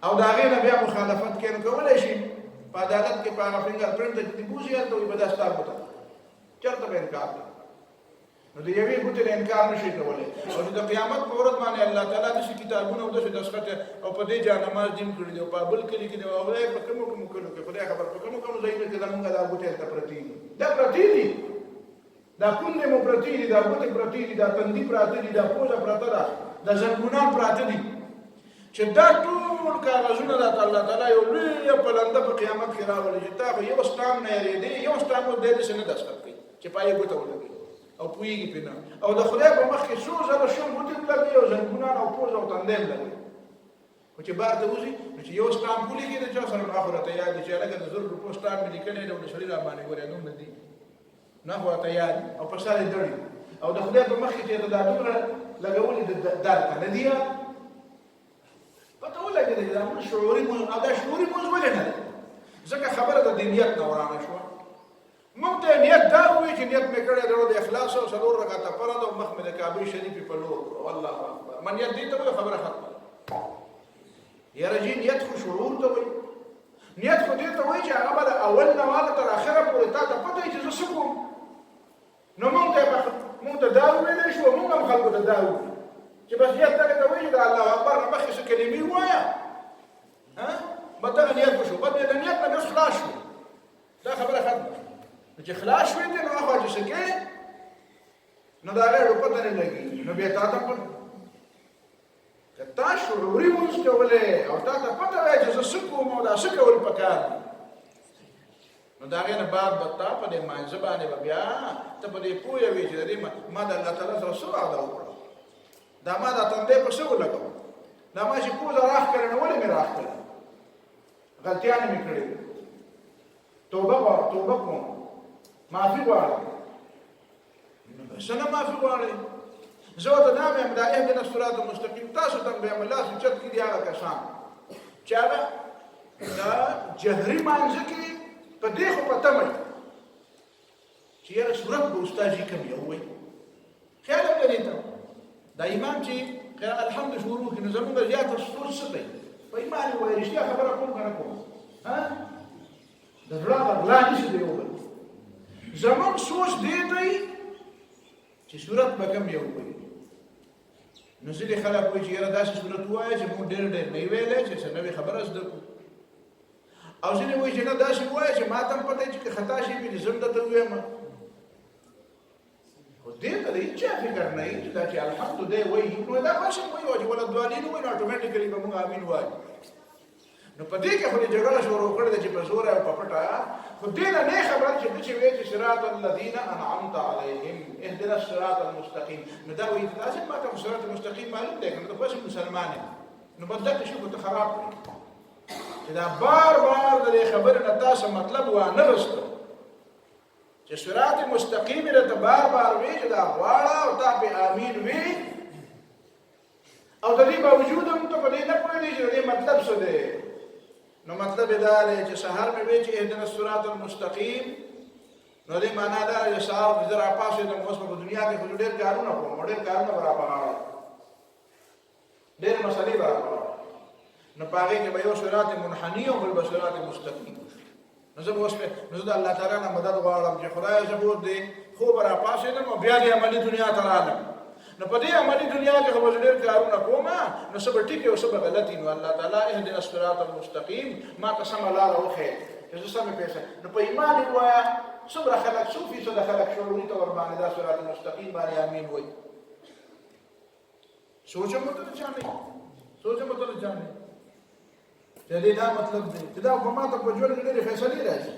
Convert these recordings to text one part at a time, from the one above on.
او د هغې نه بیا مخالفت کوي نو کولی شي په عدالت کې په هغه فنګر پرنټ ته چې بوځي هلته وایي به دا ستا ګوته ده چېرته به انکار کوي نو د یوې ګوتې نه انکار نشي کولی او چې د قیامت په ورځ باندې الله تعالی داسې کتابونه او داسې دستخط او په دې جانماز دین کړي دي او په بل کلي کې دي او خدای په کومو کومو کلو کې خدای خبر په کومو کومو ځایونو کې زمونږ دا ګوتې هلته پرتې دي دا پرتې دي دا پوندې مو پرتې دي دا ګوتې پرتې دي دا تندي پراته دي دا پوزه پرته ده دا زنګونان پراته دي چې دا ټول کاغذونه راته الله تعالی یو لویه پلنده په قیامت کې راولي چې تا به یو سټام نه یېرېدې یو سټام مو دی داسې نه دستخط کوي چې پایې ګوته ولګوي او پوهېږي پرې نه او د خدای په مخ کې څو زره شل ګوتې لګوي او زنګونان او پوزه او تندی هم لګوي خو چې بار ته وځي نو چې یو سټام ولیکي د چا سره نو هغه راته یاد دی چې هلکه د 100 روپو سټام مې لیکلی دی او د سړي را باندې ګورې دومره دي نه خو راته یاد او په سر یې دړي او د خدای په مخ کې چې دا دومره لګولي دا ته نه دي پته ولګېده چې دا مونږ شعوري مونځ او دا شعوري مونځ ولې نه دی ځکه خبره د دې نیت نه ورانه شوه موږ ته نیت دا ووایي چې نیت مې کړی دی د اخلاص او 4 رکعته فرض او مخ مې د کعبې شریفې په لور کړو الله اکبر من نیت دې ته وایي خبره ختمه یاره جي نیت خو شعور ته وایي نیت خو دې ته وایي چې هغه به د اول نه واله تر اخره پورې تا ته پته وي چې زه څه کوم نو موږ ته دا وویلی شو موږ هم خلکو ته دا ووایي چې بس نیت دغه ته وایي چې د الله اکبر نه مخکې څه کلمې ووایه به دغه نیت وشو به د نیت نه بس خلاص شو دا خبره ختمه چې خلاص شوې دي نو هغه چې څه کوې نو د هغې ډو پته نه لګېږي نو بیا تا ته که تا شعوري مونځ کولی او تا ته پته وایي چې زه څه کوم او دا څه کول پکار دي نو د هغې نه بعد به تا په دې مانځه باندې به بیا ته په دې پوه وې چې د دې ما د الله تعالی سره څه وعده وکړه دا ما دا تندی په څه ولګوه دا ما چې پوزه راښ کړې نو ولې مې راښ کړې غلطیانې مې کړې توبه کوم معافي غواړم څه نه معافي غواړئ زه ورته دا وایم دا اهدنا الصراط المستقیم تاسو ته به یم لاس اوچت کړي دي هغه کسان چې هغه دا جهري مانځه کې په دې خو په تمه چې یاره صورت به استاد یې کوم یو وایي خیال هم لري ته دا امام چې الحمد شروع کړي نو زموږ زیاته سوچ څه دی په ایمان یې وایي رښتیا خبره کوم که نه کوم د زړه غلا نشي دی یو بل زمون سوچ دی دی چې صورت به کوم یو وایي نو ځینې خلک وایي چې یاره داسې صورت ووایه چې موږ ډېر ډېر نه یې ویلی چې څه نوې خبره زده کړو او ځینې وایي چې نه داسې ووایه چې ما ته هم پته چې که خطا شي پې زه هم درته ووایم خو دې ته د هېچا فکر نه وي چې دا چې الحمد دی وایي نو دا باشم وایي او چې ولدوالین وایي نو اټومیټیکلي به موږ امین وایو نو په دې کې خو دې جګړه شروع کړې ده چې په زوره او په پټه خو دې نه نه خبره چې چې وایي چې صراط الذین انعمت علیهم اهدنا الصراط المستقیم نو دا وایي داسې ما ته صراط المستقیم معلوم دی نو ته بس مسلمان یې نو بس دغه شي ته خراب کړي چې دا بار د دې خبرې نه تاسو مطلب وانه رسته چې صراط مستقیم دې ته بار وایي چې دا غواړه او تا په امین وي او د دې باوجود هم ته په دې نه پوهېږې چې د دې مطلب څه دی نو مطلب دا دی چې سهار مې وی چې اهدنا الصراط المستقیم نو دې معنا دا دی چې سهار زه راپاڅېدم اوس په دنیا کې خو ډېر کارونه کوم ډېر کارونه به راپغاړم ډېرې مسلې به راپغاړم نو په هغې کې به یو صراط منحني او بل به صراط مستقیم نو زه به اوس نو زه د الله تعالی نه مدد غواړم چې خدایه زه به اوس دې خوب راپاڅېدم او بیا دې عملي دنیا ته رالم نو په دې عملي دنیا کې خو به ډېر کارونه کوم نو څه به ټیک او څه به غلط وي نو الله تعالی اهدنا الصراط المستقیم ما ته سمه لاره وښیه چې زه سمې پیسې نو په ایمان یې ووایه څومره خلک څو فیصده خلک شعوري طور باندې دا صراط مستقیم باندې امین وایي سوچ هم ورته چا نه چې دې دا مطلب دی چې دا په ما ته په ژوند کې ډېرې فیصلې راځي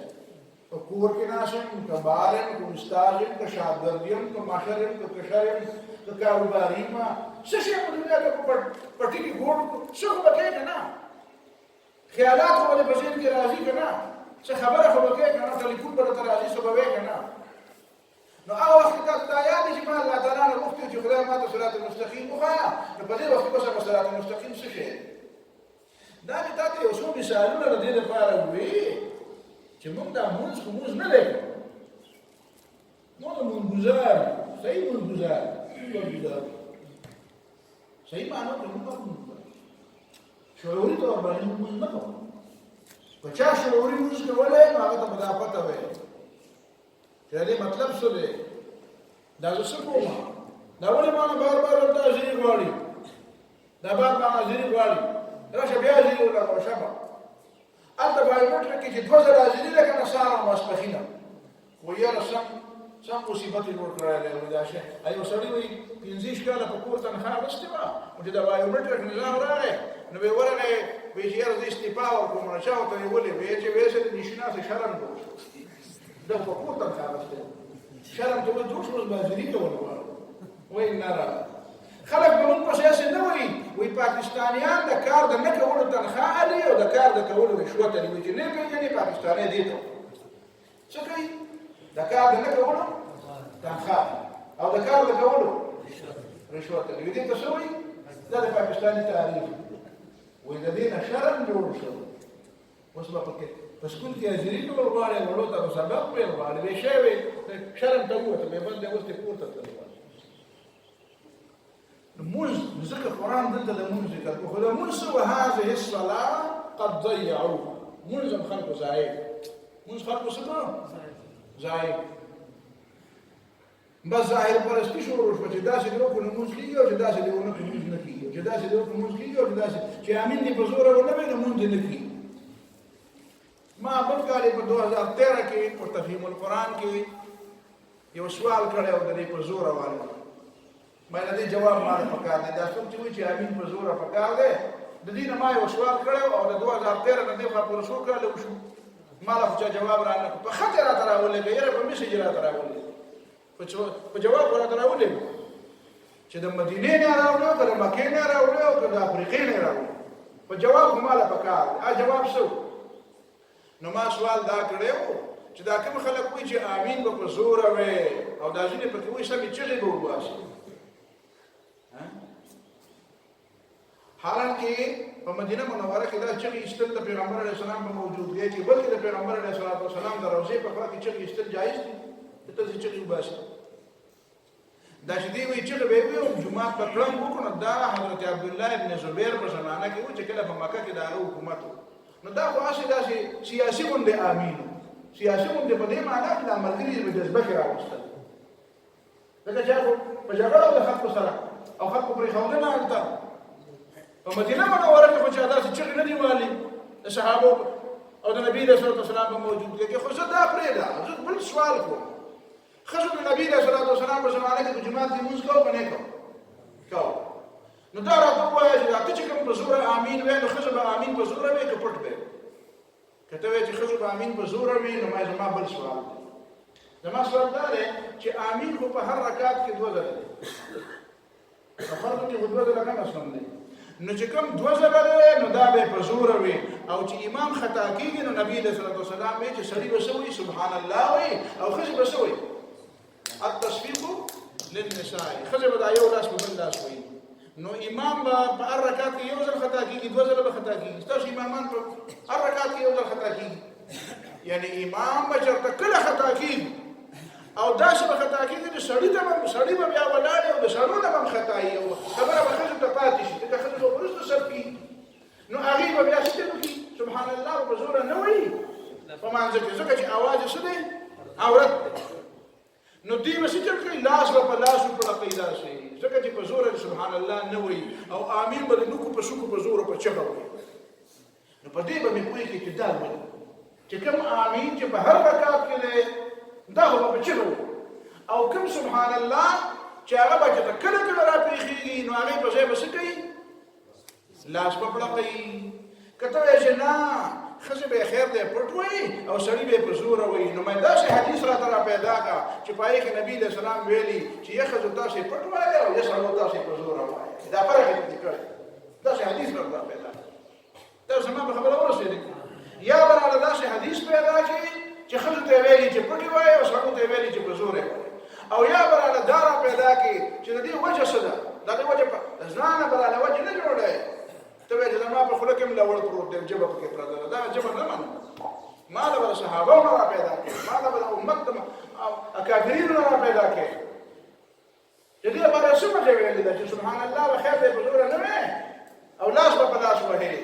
په کور کې ناست یم که بار یم که استاد یم که شاګرد یم که مشر یم که کشر یم که کاروباري یم څه شی په دنیا کې په پټي کې ګوډ څه خو به کوې که نه خیالات خو به دې په ذهن کې راځي که نه څه خبره خو به کوې که نه ټلیفون به درته راځي څه به وې که نه نو هغه وخت کې تاسو ته یاد چې ما الله تعالی نه غوښتي چې خدای ما ته صراط المستقیم وښایه نو په دې وخت کې به صراط المستقیم څه شی دا مې تا ته یو څو مثالونه د دې لپاره ووي چې موږ دا مونځ خو مونځ نه دی موږ مونځګزار صحیح مونځګزار صحیح معنا ته موږ شعوري طور باندې موږ نه کوو په چا شعوري موږ کولای نو هغه ته به دا پته وي چې دې مطلب څه دی دا زه څه کوم دا ولې مانه بار بار دا ځینې غواړي دا بار مانه ځینې غواړي راشه بیا ځینې ولاړ شبه هلته بایومټرک کې چې 2000 ځینې لکه نه سهار ماسپښینه خو یاره سم مصیبت یې جوړ کړی دی وایي دا شی یو سړي وایي 15 کاله په کور تنخوا اخیستې وه نو چې د بایومټرک نظام راغی نو به یې ورغی وایي چې یاره زه استعفا ورکوم نو چا ورته یې ولې وایي چې وایي سړي نشناسې شرم جوړ شو ده په کور تنخوا اخیستې شرم ته وایي جوړ شو اوس بازري کول غواړو وایي نه راغله خلک به موږ پسې هسې نه وایي وایي پاکستانیان د کار د نه کولو تنخوا اخلي او د کار د کولو رشوت اخلي وایي چې نه پېژني پاکستانی دې ته څه کوي د کار د نه کولو تنخوا او د کار د کولو رشوت اخلي دې ته څه وایي دا د پاکستاني تعریف وایي د دې نه شرم جوړ شو اوس به پکې په سکول کې حاضري کول غواړي وړو ته به سبق ویل غواړي وایي شی وایي شرم ته ووته بې بل دی اوس دې پورته تللی المنز ذكر القرآن ضد المنز خذ منز وهذه الصلاة قد ضيعوها ملزم خلقه زعيم منز خلقه صدره زعيم بس ظاهر پرستی شروع شو چې داسې دی وکړو منز کېږي او چې داسې دی ونه کړو منز نه کېږي چې داسې دی وکړو منز کېږي او چې داسې چې امین دې په زوره ونه وي نو منز نه کېږي ما بل کال په 2013 کې په تفهیم القرآن کې یو سوال کړی او د دې په زوره والو ما د دې جواب ما نه پکار دی دا څوک چې وایي چې امین په زوره پکار دی د دې نه ما یو سوال کړی او د 2013 نه دې خوا پوره څو کاله وشو ما لا خو جواب را نه په خط راته راولېږه یاره په میسج راته راولېږه په جواب راته راولېږه چې د مدینې نه راوړی او که د مکې نه راوړی او که د افریقې نه راوړی په جواب خو ما له پکار دی جواب څه نو ما سوال دا کړی و چې دا کوم خلک وایي چې امین به په زوره وی او دا ځینې پکې وایي سمې چغې به وباسي حالانکه په مدینه منوره کې دا چغې ایستل د پیغمبر علیه السلام په موجودګۍ کې بلکې د پیغمبر علیه السلام د روضې په خوا کې چغې ایستل جایز دي ته داسې چغې وباسي دا چې دوی وایي چغې به یې وي او جومات به کړنګ وکړو نو دا حضرت عبدالله ابن زبیر په زمانه کې و چې کله په مکه کې د هغه حکومت و نو دا خو هسې داسې سیاسي غوندې امین و سیاسي غوندې په دې معنا کې دا ملګري یې په جذبه کې راوستل ځکه چې هغه په جګړه د خلکو سره او خلکو پرېښودنه هلته په مدینه منوره کې خو چې داسې چغې نه دي والي د صحابو او د نبي علیه السلام په موجودګۍ کې خو زه دا پرېږده زه بل سوال کوم ښځو د نبي علیه السلام په زمانه کې په جومات کې لمونځ کوو که نه کوو نو دا راته ووایه چې ته چې کوم په زوره امین وایې نو ښځه به امین په زوره وایي که پټ وایي که ته وایې چې ښځو به امین په زوره وایي نو زما بل سوال دی زما سوال دا دی چې امین خو په هر رکعت کې 2 ځله دی په فرضو کې خو 2 ځله کم اصلا دی نو چې کوم 2 ځله دی نو دا به په زوره وي او چې امام خطا کېږي نو نبي علیه السلام وایي چې سړي به څه وایي سبحان الله وایي او ښځې به څه وایي التصفیق للنساء ښځې به دا یو لاس په بل لاس وایي نو امام به په هر رکعت کې 1 ځل خطا کېږي 2 ځله به خطا کېږي ستاسو امامان په هر رکعت کې 1 ځل خطا کېږي یعنی امام به چېرته کله خطا کېږي او داسې به خطا کېږي چې سړي به بیا ولاړ او د سړو نه به هم خطایي او خبره به ښځو ته پاتې شي ځکه ښځو به وروسته سر کېږي نو هغې به بیا څه وکړي سبحان الله به په زوره نه وایي په مانځه کې ځکه چې اواز یې څه دی عورت دی نو دوی به څه چل کوي لاس به په لاس وپړقوي داسې ځکه چې په زوره سبحان الله نه وایي او امین به د نوکو په سوکو په زوره په چغه وایي نو په دې به مې پوهېږي چې دا وایي چې کوم امین چې په هر رکعت کې دی دا خو به په چغه وایي او کوم سبحان الله چې هغه به چې کله کله راپېښېږي نو هغې په ځای به څه کوي لاس به پړقوي که ته وایې چې نه ښځې به یې خیر دی پټ وایي او سړي به یې په زوره وایي نو مې داسې حدیث راته را پیدا کړه چې په هغې کې نبي علیه السلام ویلي چې یا ښځو تاسې پټ وایي او یا سړو تاسې په زوره وایي دا فرق یې پکې کړی داسې حدیث راته را پیدا کړه دا زما په خبره ورسېدې یا به راله داسې حدیث پیدا کړي چې ښځو ته یې ویلي چې پټې وایي او سړو ته یې ویلي چې په زوره وایي او یا به راله دا را پیدا کړي چې د دې وجه څه ده د دې وجه په ځانه به راله وجه نه جوړی ته وایې چې زما په خوله کې هم لوړ پروت دی ژبه پکې پرته ده دا ژبه نه منم ما له به د صحابو نه را پیدا کړې ما له به د امت د اکابرینو نه را پیدا کړې چې دې لپاره څه وجه ویلې ده چې سبحان الله به خیر دی په زوره نه وایې او لاس به په لاس وهې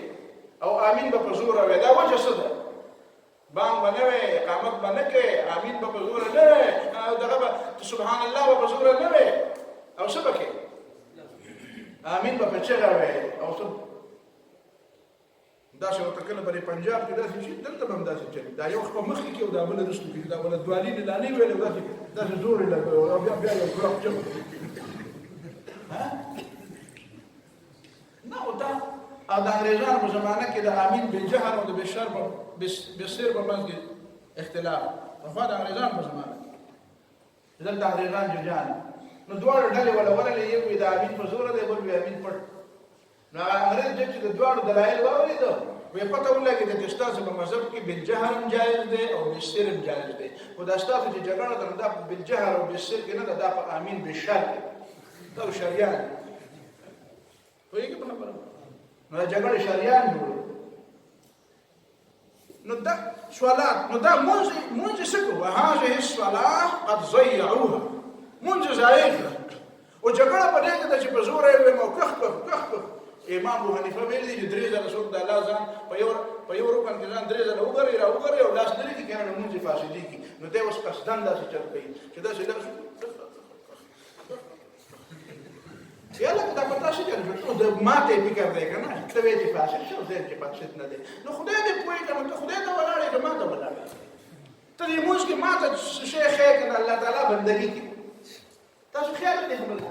امین به په زوره وي دا وجه څه ده بانګ به نه وي اقامت به نه کوې امین به په زوره نه وي دغه به سبحان الله به په زوره نه وي او څه به کوې امین به په چغه وي او څه داسې ورته کله به پنجاب کې داسې شي دلته به هم داسې چلي دا یو خو په مخکې کې او دا بله رسټو کې دا بله دوالي لانې ویلې داسې زورې لګوي او بیا یو ګراف چغه نه او دا د انګریزانو په زمانه کې د امین بالجهر او د بالسر په منځ کې اختلاف پخوا د انګریزانو په زمانه کې دلته انګریزان جوجان نو دواړه ډلې ولولې یو وي د امین په زوره دی بل وي امین پټ نو انګریز چې د دواړو دلایل واورېده وی پته ولګېده چې ستاسو په مذهب کې بالجهر هم جایز دی او بالسر هم جایز دی خو دا ستاسو چې جګړه ده دا بالجهر او بالسر کې نه ده دا په امین بالشر دی دا شریان پوهېږې په خبره نو دا جګړې شریان جوړوي نو دا سوالات نو دا مونځ څه کوو هذه الصلاه قد ضيعوها مونځ ضایع کړه او جګړه په دې کې ده چې په زور یې ویم او کخ امام ابو حنیفه ویلي دي چې درې ځله څوک د الله ځان په یو رکن کې ځان درې ځله وګري او لاس لري کې کنه مونځ فاسدېږي نو دی اوس قصدن داسې چل کوي چې داسې یا لکه دا پتا شي کنه نو د ماته فکر دی کنه ته وی چې فاسد شو زه چې فاسد نه دی نو خدای دې پوي کنه ته خدای ته ولاړې ته ماته ولاړې ته دې موږ کې ماته شیخ کنه الله تعالی بندګي کوي تاسو خیال دې خبره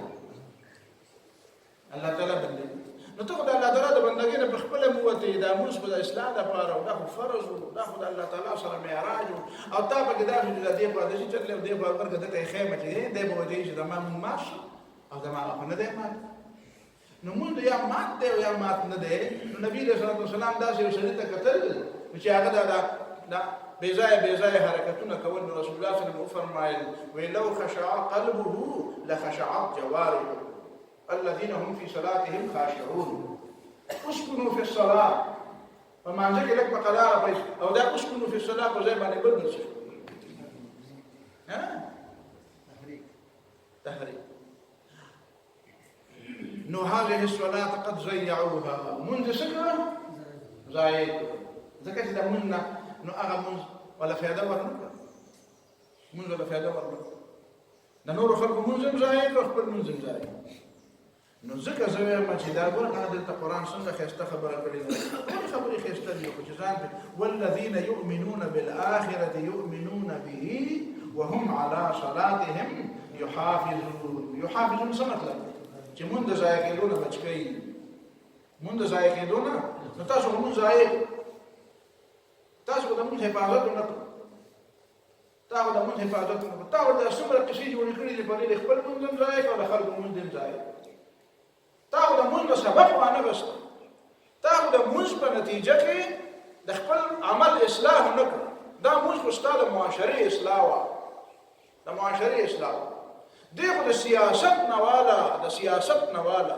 الله تعالی بندګي نو ته خدای الله تعالی د بندګۍ نه په خپل موته دا موږ په اصلاح لپاره او دا فرض او دا خدای الله تعالی سره معراج او تا په دا چې دې په دې چې تل دې په ورګه د خیمه چې دې به دې چې د ما ماش او دا ما نه ده مات نو مونږ یا مات دی یا مات نه دی نو نبی رسول الله صلی الله علیه وسلم دا سړي ته کتل چې هغه دا بیزای حرکتونه کول نو رسول الله صلی الله علیه وسلم فرمایل ولو خشع قلبه لخشعت جوارحه الذين هم في صلاتهم خاشعون اسكنوا في الصلاه فما ذكر لك بقلاره او دا اسكنوا في الصلاه وزي ما نقول ها تحريك نو هذه الصلاة قد ضيعوها منذ سكرة زايد ذكرت ده منا نو أغا منذ ولا في هذا ورنا منذ ولا في هذا ورنا ده نور خلق منذ زايد وخبر منذ زايد نو ذكر زوية ما تدار قول أنا دلت القرآن سنة خيستا خبر كريم خبر خيستا ليوكجزان والذين يؤمنون بالآخرة يؤمنون به وهم على صلاتهم يحافظون سنة لك چې مونږ د ضایع کېدو نه بچ کوي مونږ د ضایع کېدو نه نو تاسو مونږ ضایع تاسو د مونږ حفاظت نه کوئ تاسو د مونږ حفاظت نه کوئ تاسو د څومره قصې جوړې کړې دي په دې خپل مونږ هم ضایع کوي او خلک مونږ هم ضایع تاسو د مونږ سبب وانه غوښت تاسو د مونږ په نتیجه کې د خپل عمل اصلاح نه کړ دا مونږ په ستاسو معاشري اصلاح وا د معاشري اصلاح دیکھو د سیاست نوالا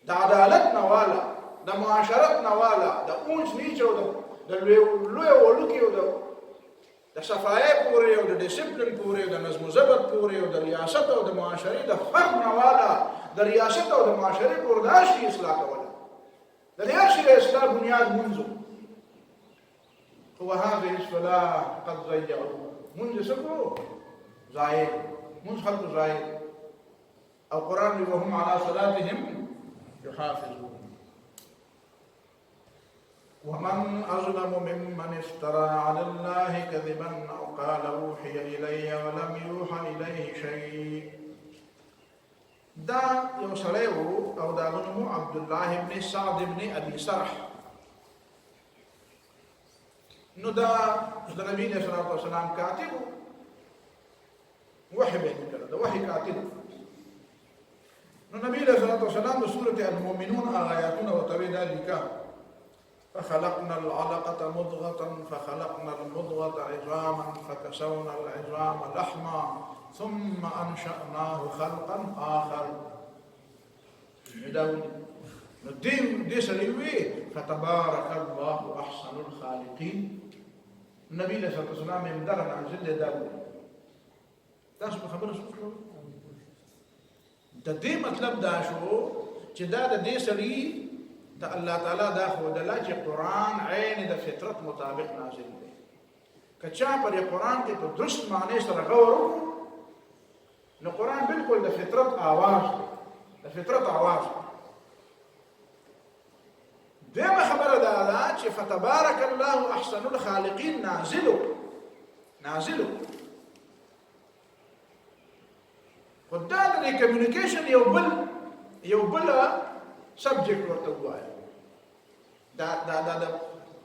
د عدالت نوالا د معاشرت نوالا د اونچ نیچ او د لوی ولوکی او د صفای پورې او د ډیسپلین پورې او د نظم و ضبط پورې او د ریاست او د معاشري د فرق نوالا د ریاست او د معاشري پورې د شي اصلاح کوله د دې شي اصلاح بنیاد منځو هو هذه الصلاه قد ضيعوا منذ سكو ضایع منذ خلق ضایع او قرآن وهم على صلاتهم يحافظون ومن أظلم ممن افترى على الله كذبا أو قال أوحي إلي ولم يوحى إليه شيء دا يوصله أو دا غنمو عبد الله بن سعد بن أبي سرح نو دا نبي صلى الله عليه وسلم كاتبه وحي بين كده ده وحي كاتب النبي صلى الله عليه وسلم بسورة المؤمنون آياتنا وتوي ذلك فخلقنا العلقة مضغة فخلقنا المضغة عظاما فكسونا العظام لحما ثم أنشأناه خلقا آخر دي سليوي فتبارك الله أحسن الخالقين النبي صلى الله عليه وسلم يمدرنا عن زل داود تاسو په خبره شو د دې مطلب دا شو چې دا د دې سړي ته الله تعالی دا ښودله چې قرآن عین د فطرت مطابق نازل دی. که چا پر قرآن کې په درست معنی سره غور وکړو نو قرآن بالکل د فطرت آواز دی، د فطرت آواز دی. دویمه خبره دا ده چې فتبارک الله احسن الخالقین نازلو خو دا د کمیونیکیشن یو بل سبجیکټ ورته ووایه.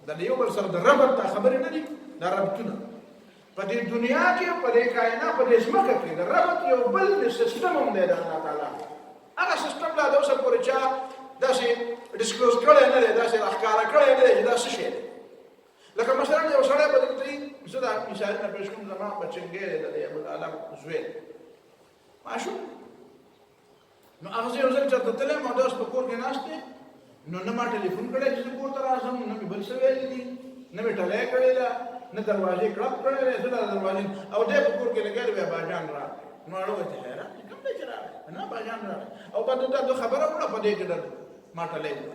دا یو بل سره د ربط دا خبرې نه دي، دا ربطونه په دې دنیا کې، په دې کائنات، په دې ځمکه کې د ربط یو بل سیستم هم دی د الله تعالی. هغه سیستم لا د اوسه پورې چا داسې ډسکلوز کړی نه دی، داسې راښکاره کړی نه دی چې دا څه شی دی. لکه مثلا یو سړی به درته وایي، زه دا مثالونه پېښ کوم، زما بچنګی دی د دې ابوالعالم زوی ماشوم، نو هغه زه یو ځل چېرته تللی یم او داس په کور کې ناست دی، نو نه ما ټلیفون کړی چې زه کور ته راځم، نه مې بل څه ویلي دي، نه مې ټلی کړې ده، نه دروازې کړپ کړی دی، زه دا دروازې او دی په کور کې لګیا دی، باجان راغی. نو هغه وایي ته حیران دی کوم دی چې راغی؟ نه باجان راغی او بعد دا خبره وکړه په دې کې ما ټلی دی.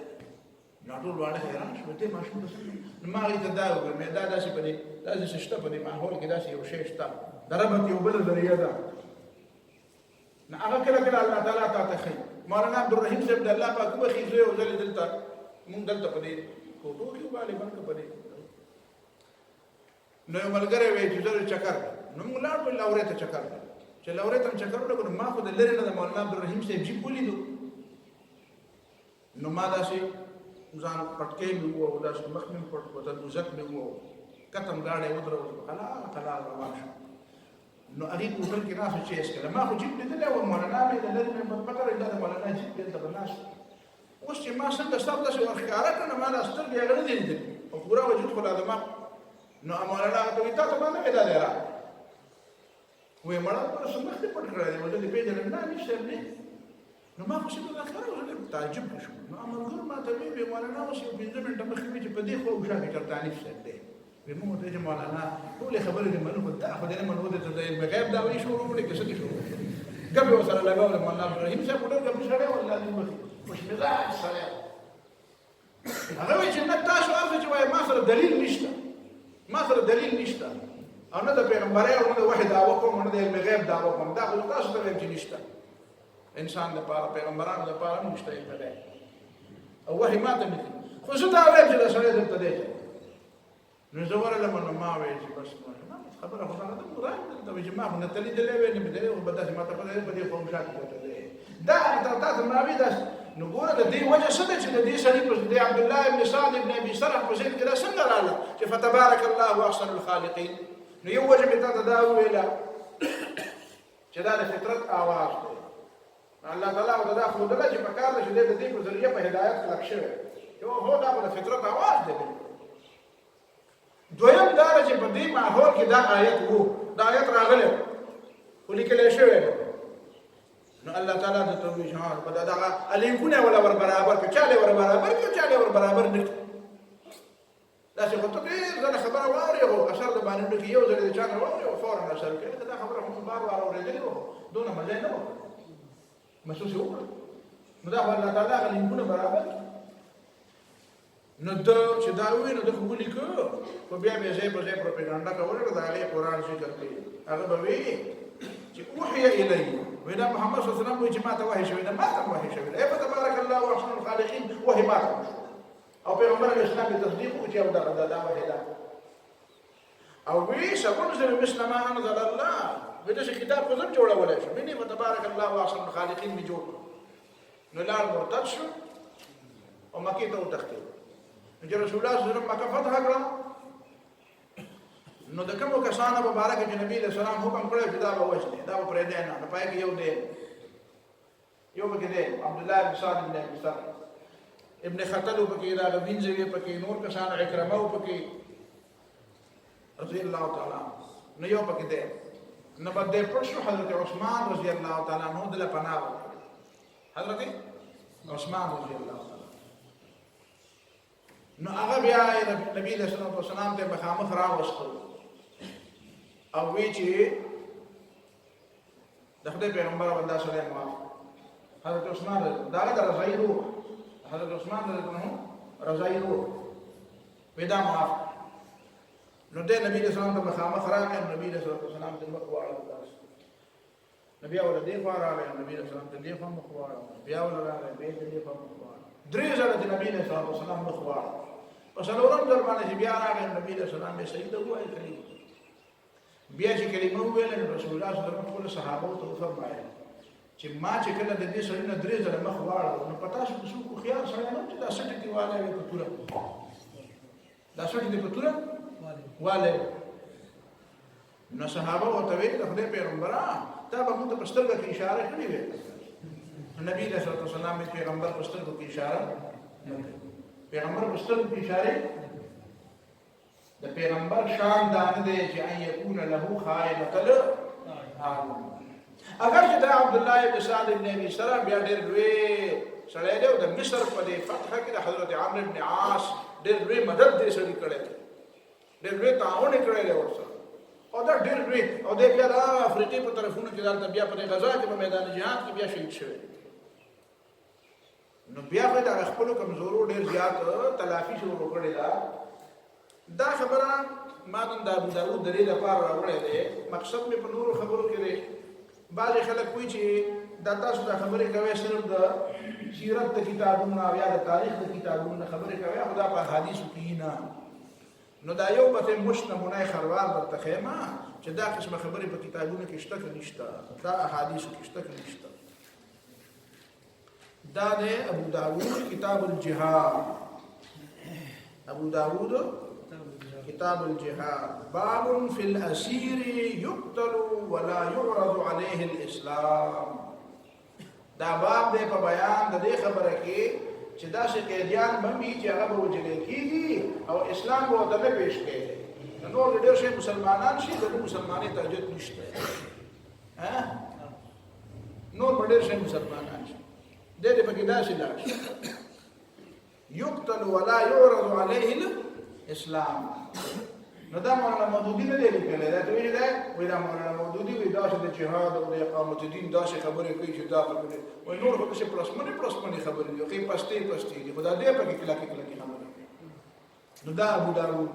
نو ټول واړه حیران شول، دې ماشوم ته څنګه؟ نو ما هغې ته دا وکړل، مې دا داسې په دې داسې شته، په دې ماحول کې داسې یو شی شته، د ربط یو بله ذریعه ده. نو هغه کله کله الله تعالی تا ته ښیي. مولانا عبدالرحیم صاحب د الله پاک وبخي، زه یو ځل دلته مونږ دلته په دې کوټو کې غالبا که په دې نو یو ملګری وایي چې زه چکر نو موږ لاړو لورې ته چکر چې لورې ته چکر ولګو نو ما خو د لرې نه د مولانا عبدالرحیم صاحب جیب ولیدو، نو ما داسې ځان پټکې مې ووهو، داسې مخ مې پټ کړو، دوزک مې ووهو، کتم ګاډی ودرولو، حلال روان شو. نو هغې په هوټل کې ناست و چې هېڅکله ما خو جیب لیدلی و، مولانا مې د لرې مې پته راځي دا د مولانا جیب دلته به ناست. اوس چې ما څنګه ستا داسې ورښکاره کړه، ما دا سترګې هغه نه دي لیدلي او پوره وجود خو لا دماغ. نو مولانا هغه ته وایي تا ته ما نه وې دا دی راغلی، وایي مړه پوره څه مخ دې پټ کړی دی، زه دې پېژنم نه امیر صاحب نه. نو ما خو څنګه دا خبره وکړه، تعجب شوم. نو ملګرو ما ته وایي مولانا اوس یو 15 منټه مخکې وایي چې په دې خوا وشا کې چېرته انیس صاحب دی. موږ ته چې مولانا ټولې خبرې دې منو، خو دا خو دې نه منو، ته د علم غیب دا وایي شروع وکړې که څه دې شروع وکړې ګپ یې ورسره لګولې. مولانا عبدالرحیم صاحب خو ډېر ګپي سړی و، الله دې وبخي، خوشمزاج سړی و. هغه وایي چې نه تاسو هغه چې وایي ما سره دلیل نشته، ما سره دلیل نشته او نه د پیغمبرۍ او نه د وحي دعوه کوم او نه د علم غیب دعوه کوم، دا خو تاسو ته وایم چې نشته. انسان دپاره، پیغمبرانو دپاره هم نشته علم غیب او وحي ما ته نه دي، خو زه دا وایم چې دا سړی دلته دی. نو زه ورغلم نو ما ویل چې بس خبره خو هغه ده، مراد دلته وایي چې ما خو نه ته لیدلی وی نه مې دی، خو به داسې ما ته پته دی په دې خو مشاکل ورته دی. دا تاسو ما وایي داسې. نو ګوره د دې وجه څه ده چې د دې سړي په د عبدالله ابن سعد ابن ابي سرح په ذهن کې دا څنګه راغله چې فتبارک الله احسن الخالقین. نو یو وجه مې تا ته دا وویله چې دا د فطرت آواز دی. الله تعالی ورته دا ښودله چې پکار ده چې دی د دې په ذریعه په هدایت کلک شوی. هو دا به د فطرت آواز دی. دویم دا ده چې په دې ماحول کې دا آیت و، دا آیت راغلی خو لیکلی شوی دی. نو الله تعالی درته وایي چې په دغه لینکونه ولا ور برابر کړه، چا یې ور برابر کړه، چا یې ور برابر نه کړه. داسې خو ته ډېر ځله خبره واورې خو اثر د باندې نه کړي، یو ځل د چا نه واورې او فورا اثر کوي. لکه دا خبره خو بار بار اورېدلې وه، دونه مزه یې نه وکړه، محسوس یې وکړه. نو دا خو الله تعالی هغه لینکونه برابر کړي. نو ده چې دا ووایي نو ده خو ولیکه، خو بیا به یې ځای په ځای پروپیګانډا کوله، نو د هغې قرآن ذکر کوي. هغه به وایي چې اوحي الی، وایي دا محمد صلی الله علیه وسلم وایي چې ما ته وحی شوی ده، ما ته وحی شوی ده. فتبارک الله احسن الخالقین وحی ما ته وشو او پیغمبر علیه السلام یې تصدیق وکړو چې دا وحی ده. او وی سننزل مثل ما انزل الله، وایي داسې کتاب خو زه جوړولی شم. وینې فتبارک الله احسن الخالقین مې جوړ کړو. نو لاړ مرتد شو او مکې ته وتښتېد. چې رسول الله صلی الله علیه وسلم مکه فتح کړه، نو د کومو کسانو په باره کې چې نبي علیه السلام حکم کړی چې دا به وژنې، دا به پرېږدی نه. نو پای کې یو پکې دی عبدالله بن سعد بن ابي سرح، ابن خطل پکې، دا وینځه وې پکې، نور کسان عکرمه پکې رضی الله تعالی عنه. نو یو پکې دی. نو بعد دې پټ شو، حضرت عثمان رضی الله تعالی عنه دله پناه ورکړه. حضرت عثمان رضی الله تعالی نو هغه بیا نبی علیه الصلوۃ والسلام ته مخامخ راوستل او وی چې د خدای پیغمبر باندې سره معاف. حضرت عثمان دا د رضای روح حضرت عثمان رضی الله عنه رضای ورو ودا معاف نو دې نبی رسول الله مخامخ راغی نبی رسول الله صلی الله علیه وسلم واړه نبی اول دې خوا راغی نبی رسول الله دې خوا مخ واړه بیا ول راغی به دې خوا مخ واړه درې ځله د نبی رسول الله صلی الله علیه وسلم مخ واړه پس اورم در باندې بیا راغی نبی رسول الله به سید وایي کړی بیا چې کلمه ویل رسول الله صلی الله علیه وسلم صحابه ته فرمایي چې ما چې کله د دې سړي نه درې ځله مخ واړه نو پتا شو چې څوک خيار سره نه چې دا سټي دیواله وي کتوره دا سټي دی کتوره والے نو صحابه او تویل د خدای پیغمبره تا به موږ په سترګه کې اشاره کړې وي نبی رسول الله صلی الله علیه وسلم پیغمبر په سترګه کې اشاره پیغمبر په سترګه کې اشاره د پیغمبر شان دا نه دی چې ان یکون له خائنۃ الاعین اگر چې دا عبد الله ابن سعد ابن ابي سره بیا ډېر لوی سړی دی او د مصر په فتح کې د حضرت عمرو ابن عاص ډېر لوی مدد دې سړي کړی ډېر لوی تعاون کړی دی ورسره او دا ډېر لوی او د بیا د افریقې په طرفونو کې دلته بیا په غزا کې په میدان جهاد کې بیا شهید شوی نو بیا په د خپل کمزورو ډېر زیات تلافي شروع کړی دا خبره ما نن د ابو داود د دې لپاره راوړې ده مقصد مې په نورو خبرو کې دی بعض خلک کوي چې دا تاسو د خبرې کوي صرف د سیرت د کتابونو او یا د تاریخ د کتابونو خبرې کوي خدا په حدیثو کې نه نو دا یو به مشنمونه خروار درته خیمه چې دا قسمه خبرې په کتابونو کې شته که نشته دا احادیثو کې شته که نشته دا د ابو داود کتاب الجهاد ابو داود كتاب الجهاد باب في الأسير يقتل ولا يعرض عليه الإسلام دا باب دې په بیان د دې خبره کې چې دا چې قیدیان باندې چې هغه وجل کېږي او اسلام به ته پیش کړي نو ډېر شي مسلمانان شي د مسلمانۍ ترجیح نشته ها نو ډېر شي مسلمانان شي دې په کې دا شي لا يقتل ولا يعرض عليه اسلام نو دا مولانا مودودی نه دی لیکلی دا ته ویل دی وای دا مولانا مودودی وی دا چې د جهاد او د اقامت دین دا شي خبرې کوي چې دا کوي وای نور خو څه پرسمنې خبرې دي خو پستی دي خدای دې په کې کله خبره نو دا ابو داود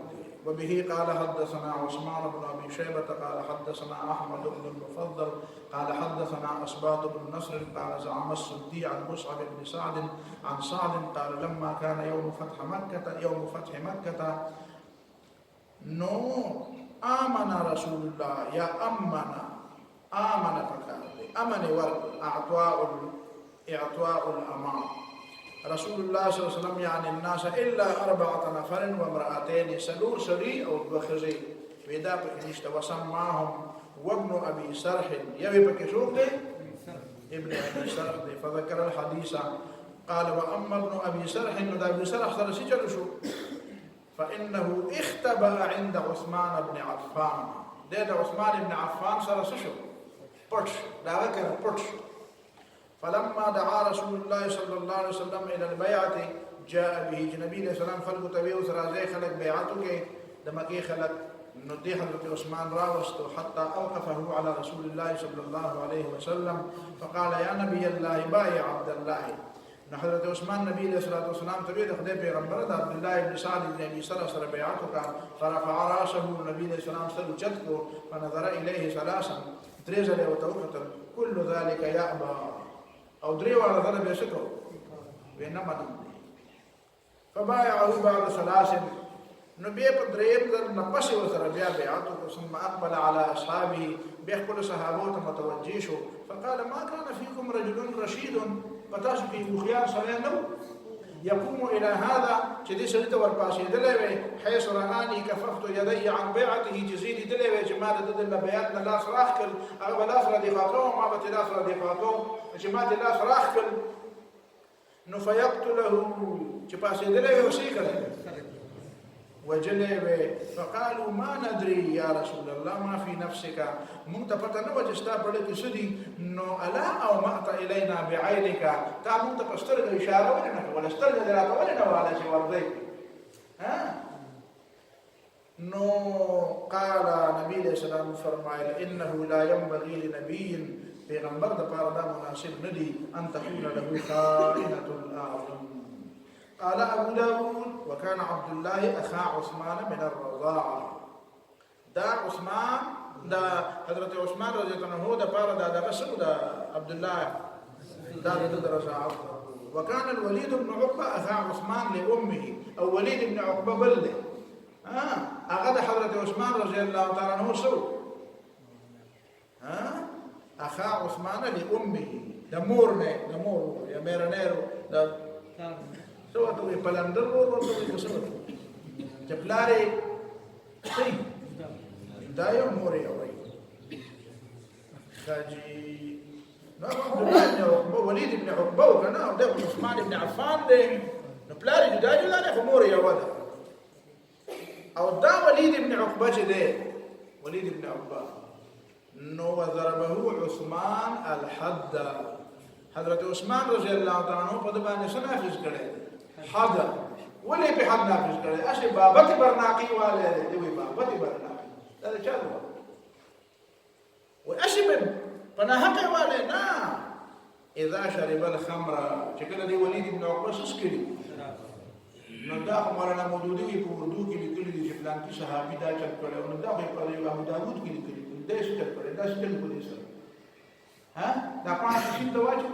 وبه قال حدثنا عثمان بن ابي شيبه قال حدثنا احمد بن المفضل قال حدثنا اسباط بن نصر قال زعم السدي عن مصعب بن سعد عن سعد قال لما كان يوم فتح مكه نو آمن رسول الله يا آمن فكان امن ورد اعطاء الامان رسول الله صلى الله عليه وسلم يعني الناس الا 4 نفر وامرأتين سلور سري او بخزي ودا بكنيشت وسماهم وابن ابي سرح يبي بكشوق ابن ابي سرح فذكر الحديث قال واما ابن ابي سرح انه ابي سرح صار سجل شو فانه اختبأ عند عثمان بن عفان ده عثمان بن عفان صار شو پټ دا وکړه پټ فلما دعا رسول الله صلى الله عليه وسلم الى البيعه جاء به النبي صلى الله عليه وسلم خلق تبي وسرازي خلق بيعته کې د مکه خلق نو دې حضرت عثمان راوستو حتى اوقفه على رسول الله صلى الله عليه وسلم فقال يا نبي الله بايع عبد الله نو حضرت عثمان نبی علیہ الصلوۃ والسلام ته د خدای پیغمبر د عبد الله ابن سعد بن ابي سره بیعت وکړه فرفع راسه نبی علیہ السلام سره چت کو فنظر الیه ثلاثا درجه او توقت كل ذلك يأبى او دري والا ذره به شکو وینا مدن فبايعه بعد 3 نو بیا په دریم ځل نفس وسره بیا بیعت ثم اقبل على اصحابه بيخبر صحابه متوجه شو فقال ما كان فيكم رجل رشيد پتاسو کې مخيار سره نو يقوم الى هذا چې دې سړي ته ورپاسې دلې حيث راني كففت يدي عن بيعته جزيد دلې چې ما د بیعت نه لاس راخل او لاس را دی خاطو ما به لاس را دی خاطو چې ما د لاس راخل نو فيقتله چې پاسې دلې وشي کړي وجلبه فقالوا ما ندري يا رسول الله ما في نفسك منتفتن وجستا بڑے کسدی نو الا او مات الينا بعينك تا منتفستر اشاره ولنا ولا استر دراته ولنا ولا شيء ورضي ها نو قال نبی علیہ السلام فرمایل انه لا ينبغي لنبي پیغمبر د پاره دا مناسب ندی ان تكون له خائنۃ الاعین قال أبو داود وكان عبد الله أخا عثمان من الرضاعة. دا عثمان دا حضرت عثمان رضي الله عنه دا بارا دا بسو دا عبد الله دا رضاعة. وكان الوليد بن عقبة أخا عثمان لأمه أو وليد بن عقبة بلده أغاد حضرت عثمان رضي الله تعالى عنه سو أخا عثمان لأمه دمور يا ميرانيرو دا سوى توي بلندر وتوي بسوت جبلاري سي دايو موري أوي خاجي عبد الله بن عقبة وليد بن عقبة وكان ده عثمان بن عفان ده نبلاري دايو لا ده موري يا ولد أو دا وليد بن عقبة ده وليد بن عقبة نو ضربه عثمان الحد. حضرت عثمان رضي الله تعالى عنه قد بان سنافذ كره حد ولي بحد نافذ كره اشي بابتي برناقي والي دوي بابتي برناقي هذا چلو واشي من پناهقي والي نا اذا شرب الخمر شكل دي وليد بن عقبة سسكري ندا مولانا مودودي په اردو کې لیکلي دي چې پلان کې صحابي دا چل کړي او ندا په ابو داود کې لیکلي دي دا څه چل کړي دا څه چل کړي سره دا پانه شي ته واجب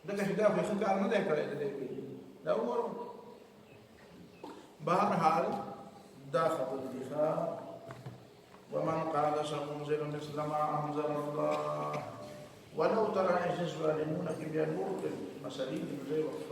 دا چې دا په ښه کار نه دی کړی دا وګورو. بهرحال دا خبر دي ومن قال سأنزل مثل ما أنزل الله ولو ترى إذ الظالمون في جنوب المسالين زي وقت